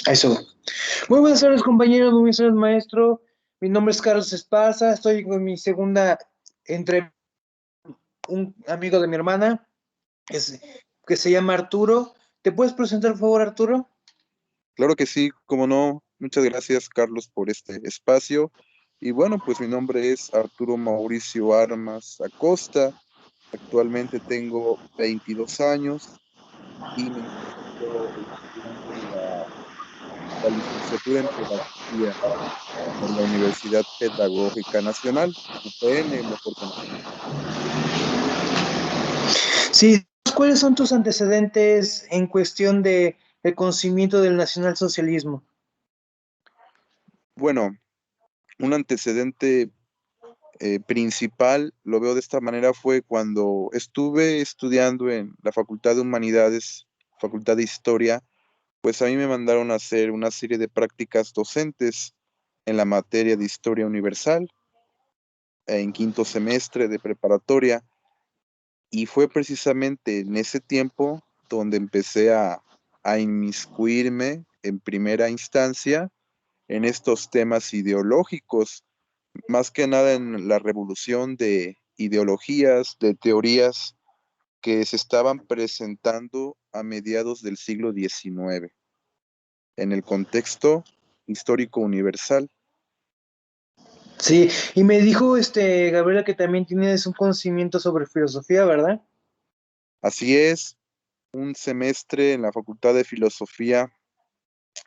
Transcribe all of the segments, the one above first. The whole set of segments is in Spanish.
Eso. Muy buenas tardes, compañeros, muy buenas tardes, maestro. Mi nombre es Carlos Esparza, estoy con mi segunda entre un amigo de mi hermana, que se llama Arturo. ¿Te puedes presentar, por favor, Arturo? Claro que sí, como no. Muchas gracias, Carlos, por este espacio. Y bueno, pues mi nombre es Arturo Mauricio Armas Acosta. Actualmente tengo 22 años y me encuentro estudiando la licenciatura en Pedagogía en la Universidad Pedagógica Nacional, UPN, mejor conocida. Sí, ¿cuáles son tus antecedentes en cuestión de el conocimiento del nacionalsocialismo? Bueno, un antecedente principal, lo veo de esta manera, fue cuando estuve estudiando en la Facultad de Humanidades, Facultad de Historia, pues a mí me mandaron a hacer una serie de prácticas docentes en la materia de Historia Universal, en quinto semestre de preparatoria, y fue precisamente en ese tiempo donde empecé a inmiscuirme en primera instancia en estos temas ideológicos, más que nada en la revolución de ideologías, de teorías que se estaban presentando a mediados del siglo XIX, en el contexto histórico universal. Sí, y me dijo Gabriela que también tienes un conocimiento sobre filosofía, ¿verdad? Así es, un semestre en la Facultad de Filosofía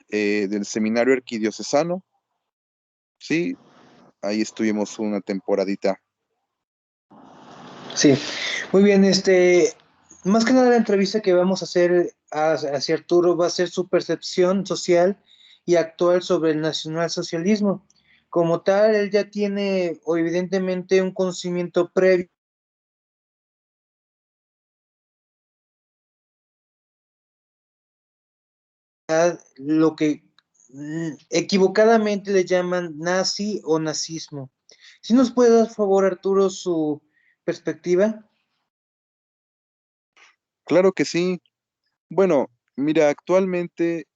del Seminario Arquidiocesano, sí, ahí estuvimos una temporadita. Sí, muy bien, más que nada la entrevista que vamos a hacer hacia Arturo va a ser su percepción social y actual sobre el nacionalsocialismo. Como tal, él ya tiene, o evidentemente, un conocimiento previo a lo que equivocadamente le llaman nazi o nazismo. ¿Si nos puede dar, por favor, Arturo, su perspectiva? Claro que sí. Bueno, mira, actualmente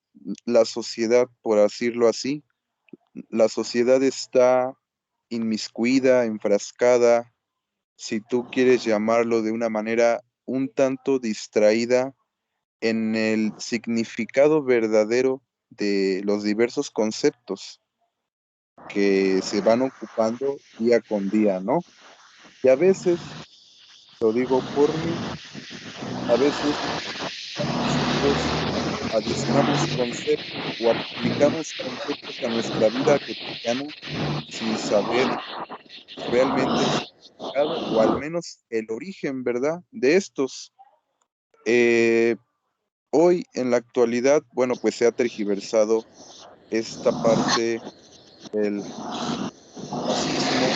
la sociedad, por decirlo así, la sociedad está inmiscuida, enfrascada, si tú quieres llamarlo de una manera un tanto distraída, en el significado verdadero de los diversos conceptos que se van ocupando día con día, ¿no? Y a veces, lo digo por mí, a veces nosotros adicionamos conceptos o aplicamos conceptos a nuestra vida cotidiana sin saber realmente el significado o al menos el origen, ¿verdad? De estos. Eh, Hoy, en la actualidad, bueno, pues se ha tergiversado esta parte del fascismo,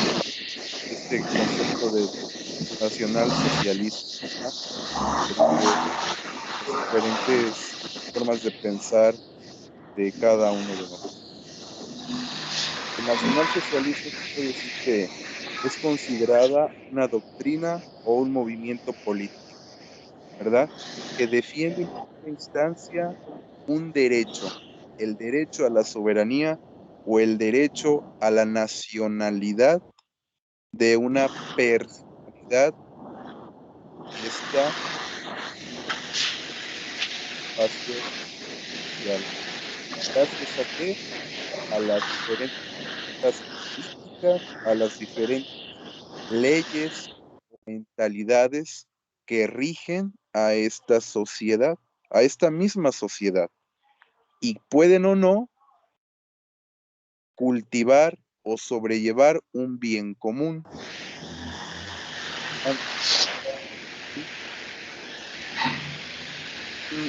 este concepto de nacionalsocialismo, ¿no? Las diferentes formas de pensar de cada uno de nosotros. El nacionalsocialismo se puede decir que es considerada una doctrina o un movimiento político, ¿verdad? Que defiende en primera instancia un derecho, el derecho a la soberanía o el derecho a la nacionalidad de una personalidad que está en el espacio social. ¿Gracias a qué? A las diferentes características, a las diferentes leyes o mentalidades que rigen a esta sociedad, a esta misma sociedad, y pueden o no cultivar o sobrellevar un bien común.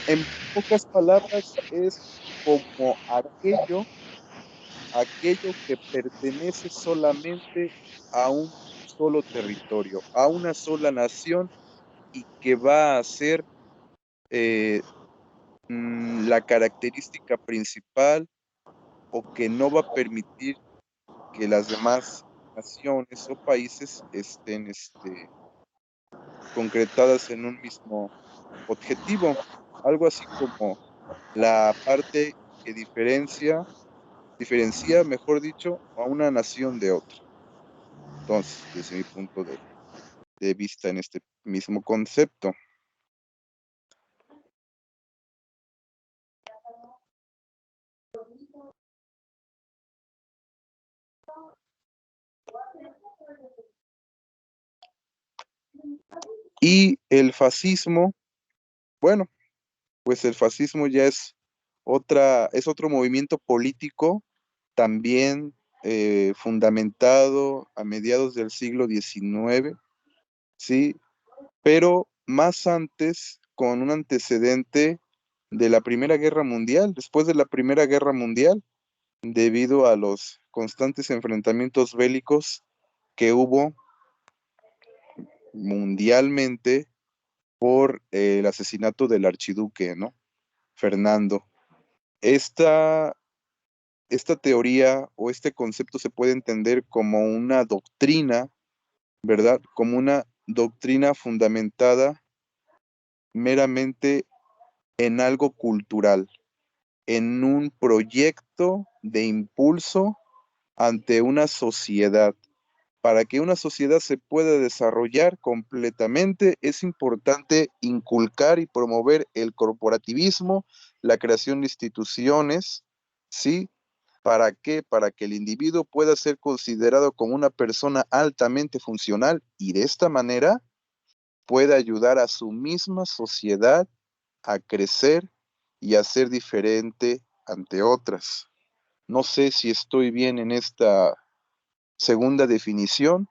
En pocas palabras, es como aquello que pertenece solamente a un solo territorio, a una sola nación y que va a ser eh, la característica principal o que no va a permitir que las demás naciones o países estén concretadas en un mismo objetivo, algo así como la parte que diferencia, mejor dicho, a una nación de otra. Entonces, desde mi punto de vista en este mismo concepto. Y el fascismo, bueno, pues el fascismo ya es otro movimiento político también fundamentado a mediados del siglo XIX, ¿sí? Pero más antes, con un antecedente de la Primera Guerra Mundial, después de la Primera Guerra Mundial, debido a los constantes enfrentamientos bélicos que hubo mundialmente por el asesinato del archiduque, ¿no? Fernando. Esta, esta teoría o este concepto se puede entender como una doctrina, ¿verdad? Como una doctrina fundamentada meramente en algo cultural, en un proyecto de impulso ante una sociedad. Para que una sociedad se pueda desarrollar completamente, es importante inculcar y promover el corporativismo, la creación de instituciones, ¿sí? ¿Para qué? Para que el individuo pueda ser considerado como una persona altamente funcional y de esta manera pueda ayudar a su misma sociedad a crecer y a ser diferente ante otras. No sé si estoy bien en esta segunda definición,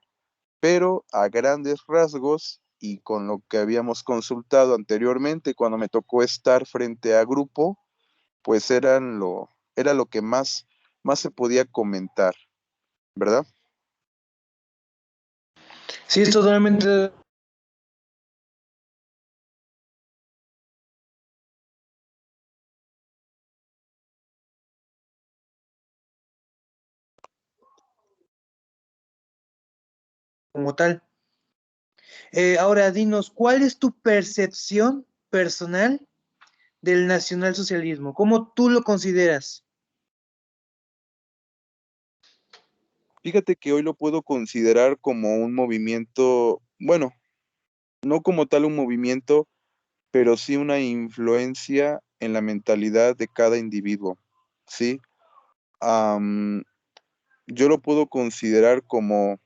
pero a grandes rasgos y con lo que habíamos consultado anteriormente cuando me tocó estar frente a grupo, pues era lo que más se podía comentar, ¿verdad? Sí, es totalmente como tal. Ahora, dinos, ¿cuál es tu percepción personal del nacionalsocialismo? ¿Cómo tú lo consideras? Fíjate que hoy lo puedo considerar como un movimiento, bueno, no como tal un movimiento, pero sí una influencia en la mentalidad de cada individuo, ¿sí? Am, yo lo puedo considerar como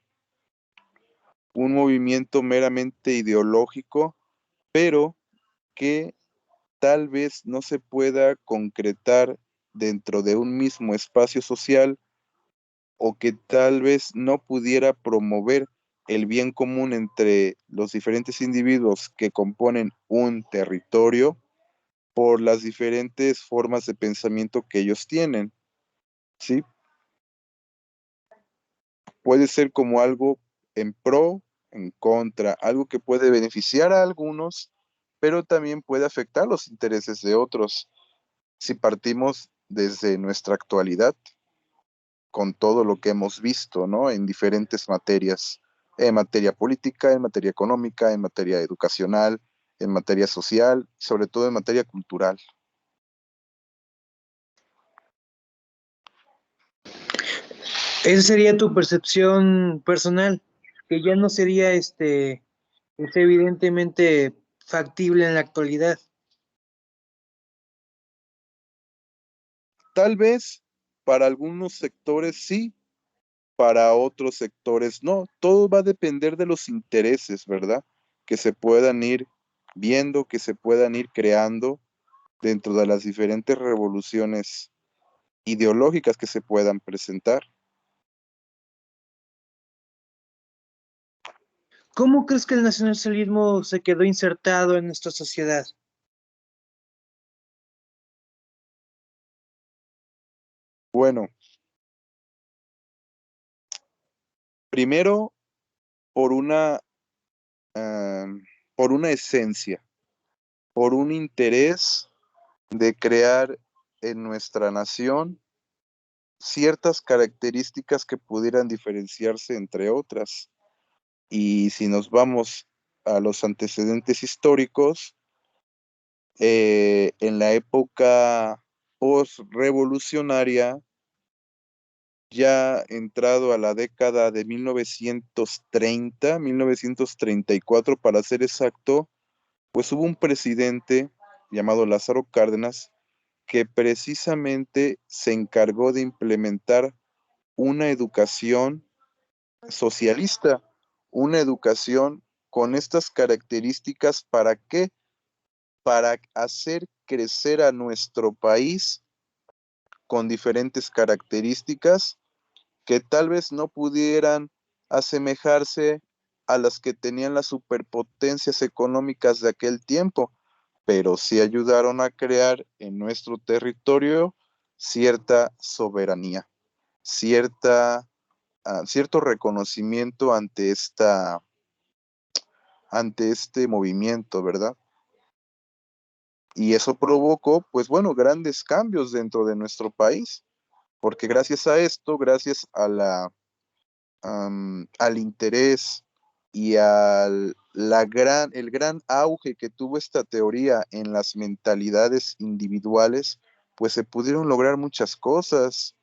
un movimiento meramente ideológico, pero que tal vez no se pueda concretar dentro de un mismo espacio social o que tal vez no pudiera promover el bien común entre los diferentes individuos que componen un territorio por las diferentes formas de pensamiento que ellos tienen, ¿sí? Puede ser como algo en pro, en contra, algo que puede beneficiar a algunos, pero también puede afectar los intereses de otros si partimos desde nuestra actualidad con todo lo que hemos visto, ¿no? En diferentes materias, en materia política, en materia económica, en materia educacional, en materia social, sobre todo en materia cultural. Esa sería tu percepción personal, que ya no sería es evidentemente factible en la actualidad. Tal vez para algunos sectores sí, para otros sectores no. Todo va a depender de los intereses, ¿verdad? Que se puedan ir viendo, que se puedan ir creando dentro de las diferentes revoluciones ideológicas que se puedan presentar. ¿Cómo crees que el nacionalsocialismo se quedó insertado en nuestra sociedad? Bueno, primero por por una esencia, por un interés de crear en nuestra nación ciertas características que pudieran diferenciarse entre otras. Y si nos vamos a los antecedentes históricos, en la época post-revolucionaria, ya entrado a la década de 1930, 1934 para ser exacto, pues hubo un presidente llamado Lázaro Cárdenas que precisamente se encargó de implementar una educación socialista, una educación con estas características. ¿Para qué? Para hacer crecer a nuestro país con diferentes características que tal vez no pudieran asemejarse a las que tenían las superpotencias económicas de aquel tiempo, pero sí ayudaron a crear en nuestro territorio cierta soberanía, cierto reconocimiento ante este movimiento, ¿verdad? Y eso provocó, pues bueno, grandes cambios dentro de nuestro país, porque gracias a esto, gracias a al interés y el gran auge que tuvo esta teoría en las mentalidades individuales, pues se pudieron lograr muchas cosas.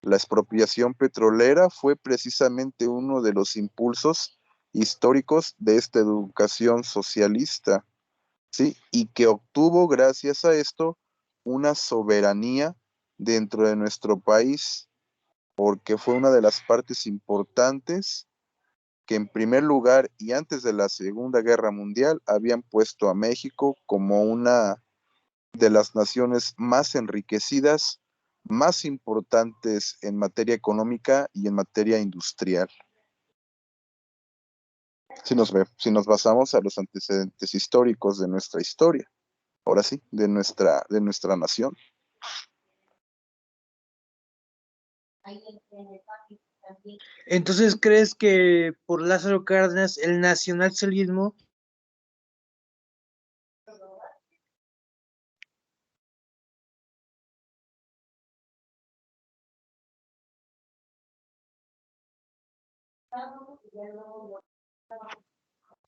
La expropiación petrolera fue precisamente uno de los impulsos históricos de esta educación socialista, ¿sí? Y que obtuvo gracias a esto una soberanía dentro de nuestro país, porque fue una de las partes importantes que en primer lugar y antes de la Segunda Guerra Mundial habían puesto a México como una de las naciones más enriquecidas, más importantes en materia económica y en materia industrial. Si nos basamos a los antecedentes históricos de nuestra historia, ahora sí, de nuestra nación. Entonces, ¿crees que por Lázaro Cárdenas el nacionalsocialismo?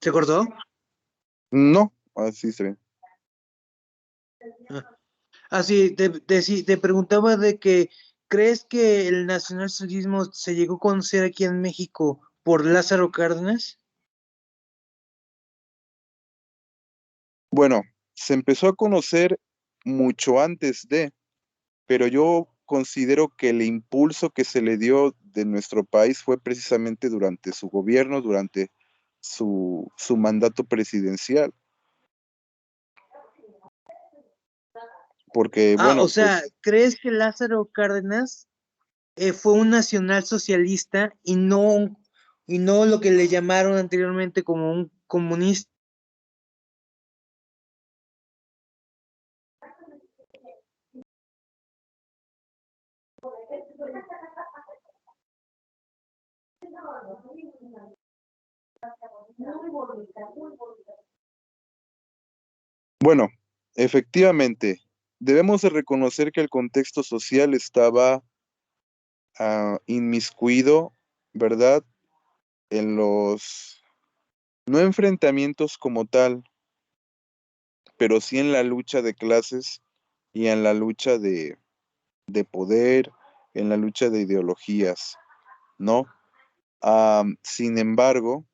¿Se cortó? No, así se ve. Sí, te preguntaba de que, ¿crees que el nacionalsocialismo se llegó a conocer aquí en México por Lázaro Cárdenas? Bueno, se empezó a conocer mucho antes de, pero yo considero que el impulso que se le dio de nuestro país fue precisamente durante su gobierno, durante su mandato presidencial. Porque, O bueno, sea, pues, ¿crees que Lázaro Cárdenas fue un nacionalsocialista y no lo que le llamaron anteriormente como un comunista? bueno, efectivamente, debemos de reconocer que el contexto social estaba inmiscuido, ¿verdad? En los, no enfrentamientos como tal, pero sí en la lucha de clases y en la lucha de poder, en la lucha de ideologías, ¿no? Sin embargo,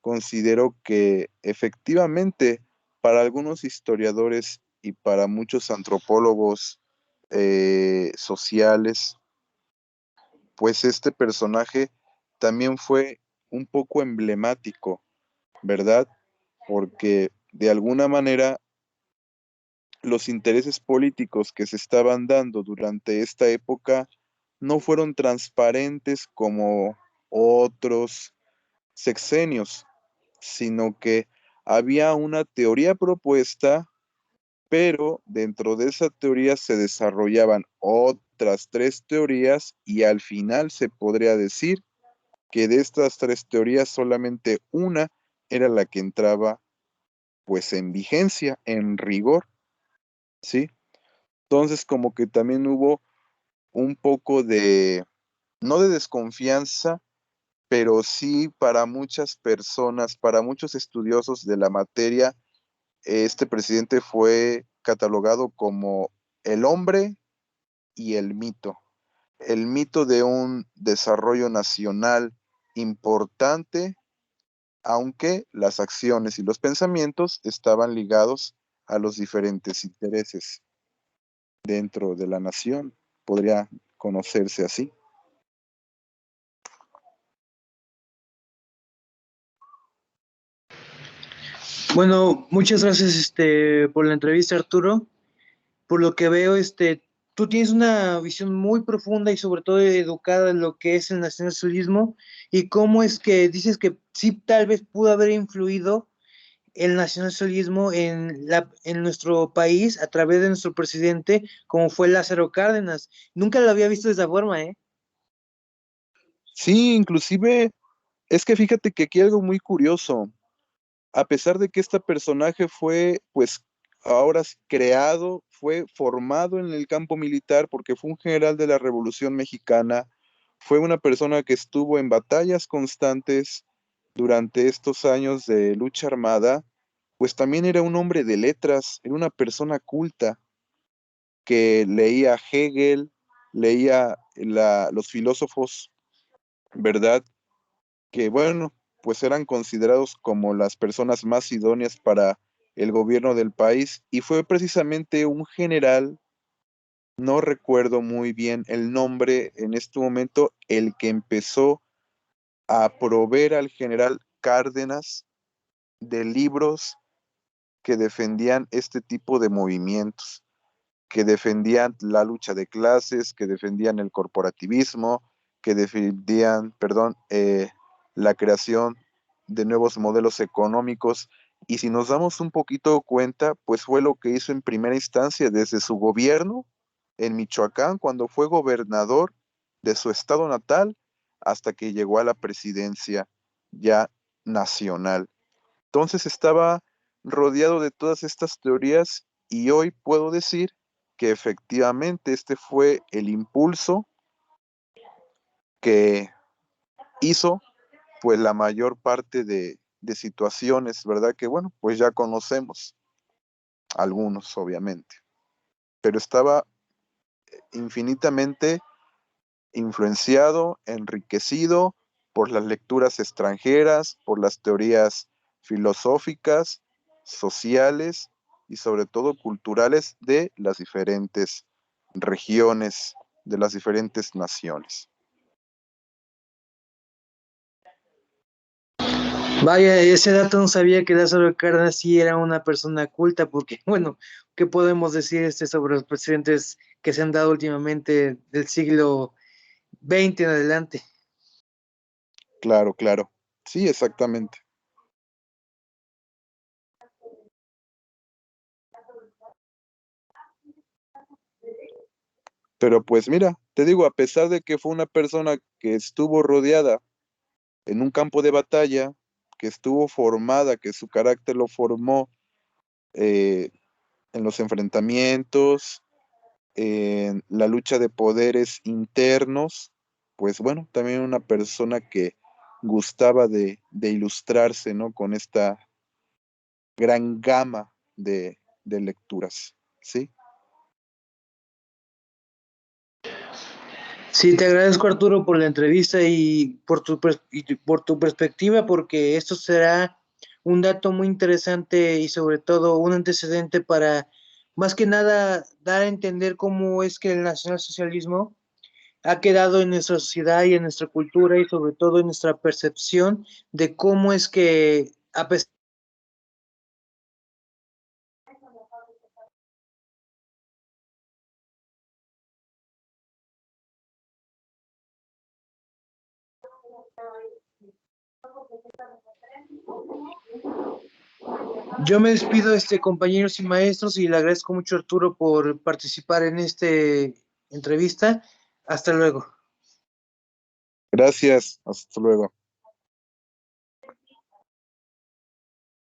considero que efectivamente para algunos historiadores y para muchos antropólogos sociales, pues este personaje también fue un poco emblemático, ¿verdad? Porque de alguna manera los intereses políticos que se estaban dando durante esta época no fueron transparentes como otros sexenios, sino que había una teoría propuesta, pero dentro de esa teoría se desarrollaban otras tres teorías y al final se podría decir que de estas tres teorías solamente una era la que entraba pues en vigencia, en rigor, ¿sí? Entonces como que también hubo un poco de, no de desconfianza, pero sí para muchas personas, para muchos estudiosos de la materia, este presidente fue catalogado como el hombre y el mito de un desarrollo nacional importante, aunque las acciones y los pensamientos estaban ligados a los diferentes intereses dentro de la nación, podría conocerse así. Bueno, muchas gracias por la entrevista, Arturo. Por lo que veo, tú tienes una visión muy profunda y sobre todo educada en lo que es el nacionalsocialismo y cómo es que dices que sí tal vez pudo haber influido el nacionalsocialismo en nuestro país a través de nuestro presidente, como fue Lázaro Cárdenas. Nunca lo había visto de esa forma, ¿eh? Sí, inclusive es que fíjate que aquí hay algo muy curioso. A pesar de que este personaje fue, pues, ahora creado, fue formado en el campo militar porque fue un general de la Revolución Mexicana, fue una persona que estuvo en batallas constantes durante estos años de lucha armada, pues también era un hombre de letras, era una persona culta que leía Hegel, leía los filósofos, ¿verdad? Que bueno, pues eran considerados como las personas más idóneas para el gobierno del país y fue precisamente un general, no recuerdo muy bien el nombre en este momento, el que empezó a proveer al general Cárdenas de libros que defendían este tipo de movimientos, que defendían la lucha de clases, que defendían el corporativismo, que defendían, perdón, la creación de nuevos modelos económicos. Y si nos damos un poquito cuenta, pues fue lo que hizo en primera instancia desde su gobierno en Michoacán, cuando fue gobernador de su estado natal, hasta que llegó a la presidencia ya nacional. Entonces estaba rodeado de todas estas teorías y hoy puedo decir que efectivamente este fue el impulso que hizo pues la mayor parte de situaciones, ¿verdad? Que bueno, pues ya conocemos algunos, obviamente, pero estaba infinitamente influenciado, enriquecido por las lecturas extranjeras, por las teorías filosóficas, sociales y sobre todo culturales de las diferentes regiones, de las diferentes naciones. Vaya, ese dato no sabía que Lázaro Cárdenas sí era una persona culta, porque, bueno, ¿qué podemos decir sobre los presidentes que se han dado últimamente del siglo XX en adelante? Claro, claro. Sí, exactamente. Pero pues mira, te digo, a pesar de que fue una persona que estuvo rodeada en un campo de batalla, que estuvo formada, que su carácter lo formó eh, en los enfrentamientos, en la lucha de poderes internos, pues bueno, también una persona que gustaba de ilustrarse, ¿no? Con esta gran gama de lecturas, ¿sí? Sí, te agradezco, Arturo, por la entrevista y por tu perspectiva, porque esto será un dato muy interesante y sobre todo un antecedente para, más que nada, dar a entender cómo es que el nacionalsocialismo ha quedado en nuestra sociedad y en nuestra cultura y sobre todo en nuestra percepción de cómo es que, a pesar. Yo me despido, compañeros y maestros, y le agradezco mucho a Arturo por participar en esta entrevista. Hasta luego. Gracias, hasta luego.